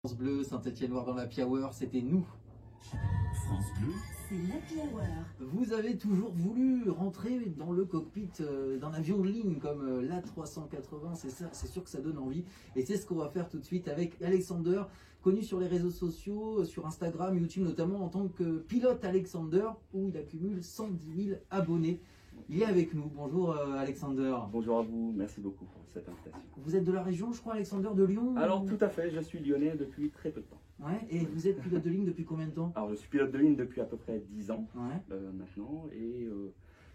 France Bleu, Saint-Étienne-Noir dans l'Happy Hour, c'était nous. France Bleu, c'est l'Happy Hour. Vous avez toujours voulu rentrer dans le cockpit d'un avion de ligne comme l'A380, c'est sûr que ça donne envie. Et c'est ce qu'on va faire tout de suite avec Alexander, connu sur les réseaux sociaux, sur Instagram, YouTube notamment, en tant que pilote Alexander, où il accumule 110 000 abonnés. Il est avec nous. Bonjour Alexander. bonjour à vous, merci beaucoup pour cette invitation. Vous êtes de la région, je crois, Alexander, de Lyon? Alors tout à fait, je suis lyonnais depuis très peu de temps. Ouais, et vous êtes pilote de ligne depuis combien de temps? Alors je suis pilote de ligne depuis à peu près 10 ans Ouais. maintenant et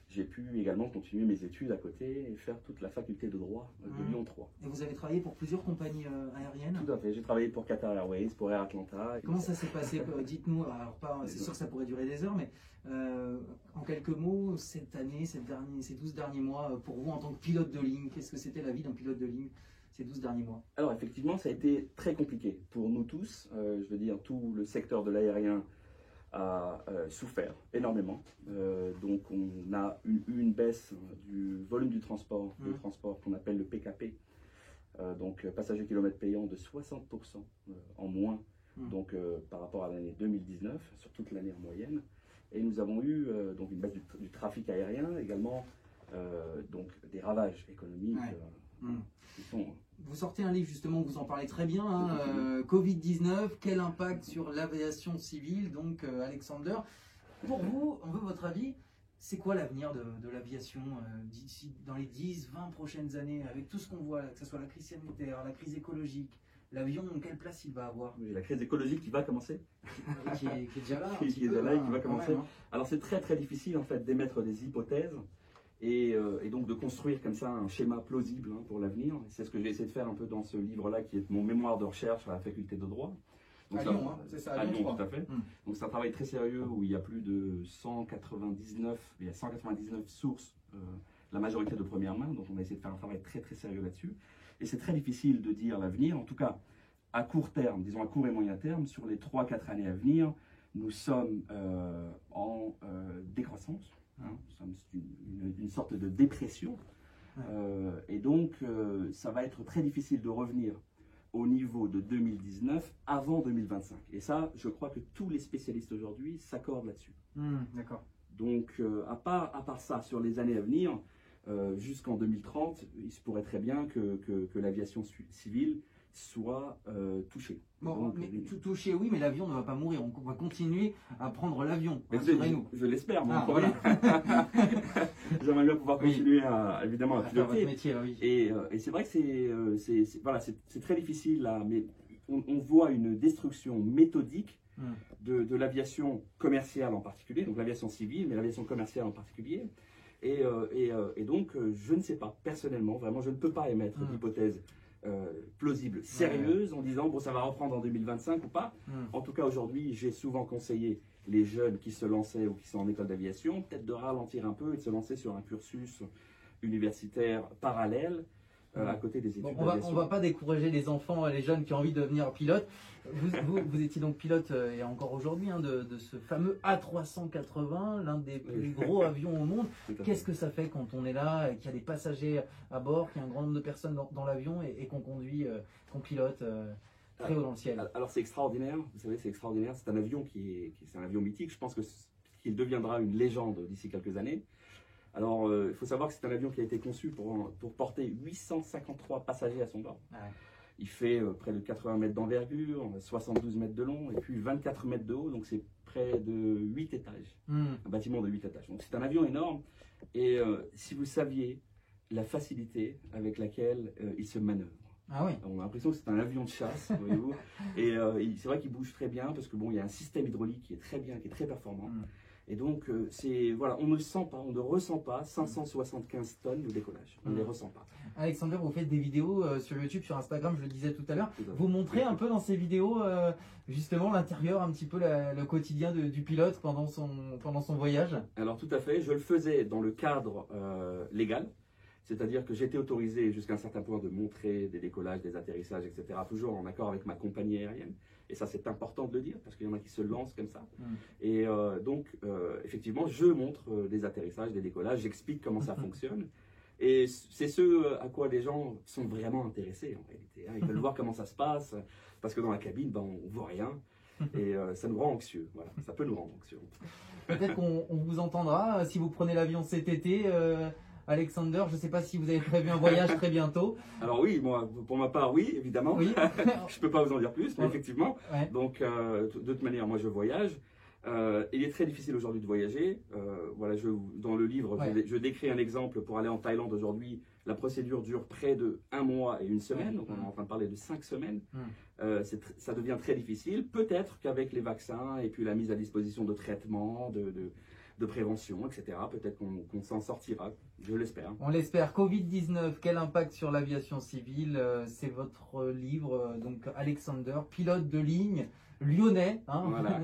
j'ai pu également continuer mes études à côté et faire toute la faculté de droit de Lyon 3. Et vous avez travaillé pour plusieurs compagnies aériennes? Tout à fait, j'ai travaillé pour Qatar Airways, pour Air Atlanta. Comment ça s'est passé? Dites-nous, alors c'est sûr que ça pourrait durer des heures, mais en quelques mots, cette année, ces 12 derniers mois, pour vous en tant que pilote de ligne, qu'est-ce que c'était la vie d'un pilote de ligne ces 12 derniers mois? Alors effectivement, ça a été très compliqué pour nous tous. Je veux dire, tout le secteur de l'aérien a souffert énormément. Donc on a eu une baisse du volume du transport, le transport qu'on appelle le PKP, donc passager kilomètre payant de 60% en moins donc, par rapport à l'année 2019, sur toute l'année en moyenne. Et nous avons eu donc une baisse du trafic aérien, également donc des ravages économiques qui sont... Vous sortez un livre justement, vous en parlez très bien, hein, Covid-19, quel impact sur l'aviation civile, donc Alexander. Pour vous, on veut votre avis, c'est quoi l'avenir de l'aviation d'ici dans les 10-20 prochaines années, avec tout ce qu'on voit, que ce soit la crise sanitaire, la crise écologique, l'avion, quelle place il va avoir? Oui, la crise écologique qui va commencer. Qui est déjà là. Qui est déjà là et qui va commencer. Alors c'est très très difficile en fait d'émettre des hypothèses. Et donc de construire comme ça un schéma plausible pour l'avenir. C'est ce que j'ai essayé de faire un peu dans ce livre-là, qui est mon mémoire de recherche à la faculté de droit. Donc, à Lyon, c'est ça, à Lyon, tout à fait. Donc c'est un travail très sérieux où il y a plus de 199 sources, la majorité de première main. Donc on a essayé de faire un travail très très sérieux là-dessus. Et c'est très difficile de dire l'avenir, en tout cas à court terme, disons à court et moyen terme, sur les 3-4 années à venir, nous sommes en décroissance. C'est une sorte de dépression et donc ça va être très difficile de revenir au niveau de 2019 avant 2025 et ça je crois que tous les spécialistes aujourd'hui s'accordent là-dessus. D'accord. Donc à part ça, sur les années à venir jusqu'en 2030, il se pourrait très bien que l'aviation civile soit touchée. Bon, donc, mais tout touché, oui, mais l'avion ne va pas mourir. On va continuer à prendre l'avion. Je l'espère, moi. Voilà. J'aimerais bien pouvoir continuer évidemment à faire piloter. votre métier, oui. Et c'est vrai que c'est très difficile là, mais on voit une destruction méthodique de l'aviation commerciale en particulier, donc l'aviation civile, mais l'aviation commerciale en particulier. Et donc, je ne sais pas, personnellement, vraiment, je ne peux pas émettre d'hypothèse plausible, sérieuse, en disant bon ça va reprendre en 2025 ou pas. En tout cas aujourd'hui j'ai souvent conseillé les jeunes qui se lançaient ou qui sont en école d'aviation peut-être de ralentir un peu et de se lancer sur un cursus universitaire parallèle à côté des études d'aviation. On va pas décourager les enfants, les jeunes qui ont envie de devenir pilote. Vous étiez donc pilote et encore aujourd'hui de ce fameux A380, l'un des plus gros avions au monde. Qu'est-ce que ça fait quand on est là, qu'il y a des passagers à bord, qu'il y a un grand nombre de personnes dans l'avion et qu'on conduit, qu'on pilote très haut dans le ciel? Alors c'est extraordinaire, vous savez, c'est extraordinaire. C'est un avion c'est un avion mythique. Je pense qu'il deviendra une légende d'ici quelques années. Alors, il faut savoir que c'est un avion qui a été conçu pour porter 853 passagers à son bord. Il fait près de 80 mètres d'envergure, 72 mètres de long et puis 24 mètres de haut, donc c'est près de 8 étages. Un bâtiment de 8 étages. Donc c'est un avion énorme. Et si vous saviez la facilité avec laquelle il se manœuvre. Ah oui. On a l'impression que c'est un avion de chasse, voyez-vous. Et c'est vrai qu'il bouge très bien parce que bon, il y a un système hydraulique qui est très bien, qui est très performant. Et donc, voilà, on ne ressent pas 575 tonnes de décollage. On ne les ressent pas. Alexander, vous faites des vidéos sur YouTube, sur Instagram, je le disais tout à l'heure. Vous montrez un peu dans ces vidéos, justement, l'intérieur, un petit peu le quotidien du pilote pendant son voyage? Alors, tout à fait. Je le faisais dans le cadre légal. C'est-à-dire que j'étais autorisé jusqu'à un certain point de montrer des décollages, des atterrissages, etc. Toujours en accord avec ma compagnie aérienne. Et ça, c'est important de le dire, parce qu'il y en a qui se lancent comme ça. Et donc, effectivement, je montre des atterrissages, des décollages, j'explique comment ça fonctionne. Et c'est ce à quoi les gens sont vraiment intéressés en réalité. Ils veulent voir comment ça se passe, parce que dans la cabine, ben, on ne voit rien. Et ça nous rend anxieux. Voilà. Ça peut nous rendre anxieux. Peut-être qu'on vous entendra si vous prenez l'avion cet été. Alexander, je ne sais pas si vous avez prévu un voyage très bientôt. Alors oui, moi, pour ma part, oui, évidemment. Oui. Je ne peux pas vous en dire plus, mais effectivement. Ouais. Donc, de toute manière, moi, je voyage. Il est très difficile aujourd'hui de voyager. Voilà, dans le livre, je décris un exemple pour aller en Thaïlande aujourd'hui. La procédure dure près de 1 mois et 1 semaine. Donc, on est en train de parler de 5 semaines. Ça devient très difficile. Peut-être qu'avec les vaccins et puis la mise à disposition de traitements, de prévention, etc., peut-être qu'on s'en sortira. Je l'espère. On l'espère. Covid-19, quel impact sur l'aviation civile? C'est votre livre, donc Alexander, pilote de ligne. Lyonnais, hein, voilà.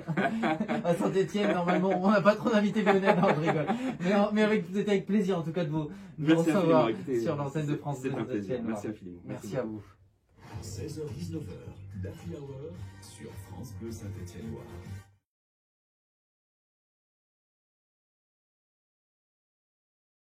à Saint-Etienne, normalement, on n'a pas trop d'invités lyonnais, non, je rigole. Mais c'était avec plaisir, en tout cas, de vous recevoir sur l'antenne de France 2 Saint-Etienne. Merci infiniment. Merci à vous. 16h-19h, l'Happy Hour sur France Bleu Saint-Etienne-Loire.